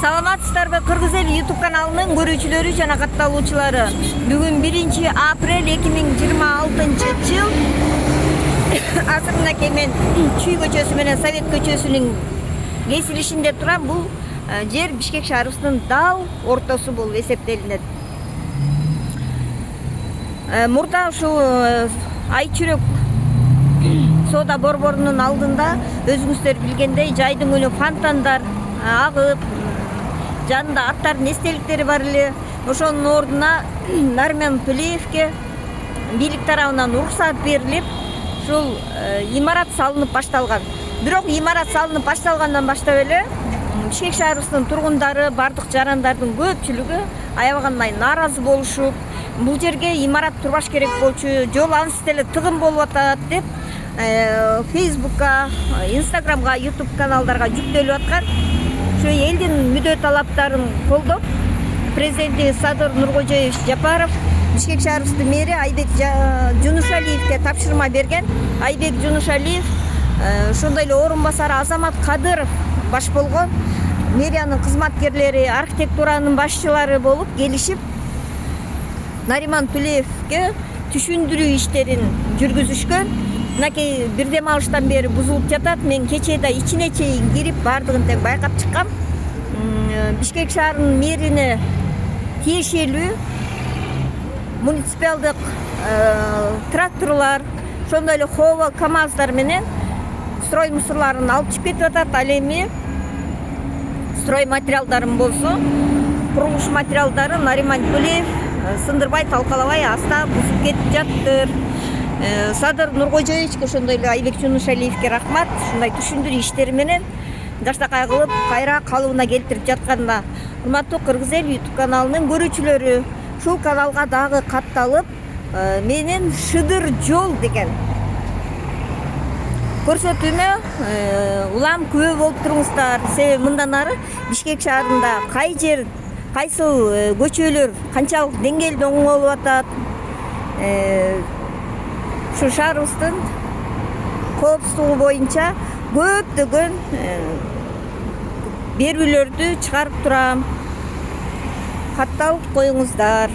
Саламатсыздарбы, Кыргыз Эл YouTube каналынын көрүүчүлөрү жана катталуучулары. Бүгүн 1 апрель 2026 жыл. Азырынакей мен Чүй көчөсү менен Совет көчөсүнүн кесилишинде турам. Бул жер Бишкек шаарыбыздын дал ортосу болуп эсептелинет. Мурда ушул Айчүрөк соода борборунун алдында өзүңүздөр билгендей жайдын күнү фонтандар агып, жанында аттардын эстеликтери бар эле. Ошонун ордуна Нариман Тулеевке бийлик тарабынан уруксат берилип, ушул имарат салынып башталган. Бирок имарат салынып башталгандан баштап эле Бишкек шаарыбыздын тургундары, бардык жарандардын көпчүлүгү аябагандай нааразы болушуп, бул жерге имарат турбаш керек болчу, жол ансыз деле тыгын болуп атат деп Facebook'ка, Instagram'га, YouTube каналдарга жүктөлүп аткан. Şu elin müddet талаптарын колдоп, президенти Садыр Нуркожоевич Жапаров Бишкек шаарыбыздын мэри Айбек Жунушалиевке тапшырма берген. Айбек Жунушалиев ошондой эле орун басары Азамат Кадыров баш болгон мэриянын кызматкерлери, архитектуранын башчылары болуп келишип, Нариман Тулеевке түшүндүрүү иштерин жүргүзүшкөн. Мынакей бир дем алыштан бери бузулуп жатат. Мен кечээ да ичине чейин кирип бардыгын тең байкап чыккам. Бишкек шаарынын мэрине тиешелүү муниципалдык тракторлор, ошондой эле Хова, КамАЗдар менен строй мусорларын алып чыгып кетип атат. Ал эми строй материалдарын болсо, курулуш материалдарын Нариман Тулеев сындырбай, талкалабай аста бузуп кетип жаттыр. Садыр Нуркожоевичке ошондой эле Айбек Жунушалиевке рахмат, ушундай түшүндүрүү иштери менен жаштакай кылып кайра калыбына келтирип жатканда. Урматтуу Кыргыз Эл YouTube каналынын көрүүчүлөрү, ушул каналга дагы катталып, менин Шыдыр жол деген көрсөтүүмө улам күбө болуп туруңуздар. Себеби мындан ары Бишкек шаарында кай жер, кайсыл көчөлөр канчалык деңгээлде оңолуп атат, şu şаарыбыздын коопсуздугу боюнча көптөгөн берүүлөрдү чыгарып турам. Катталып коюңуздар.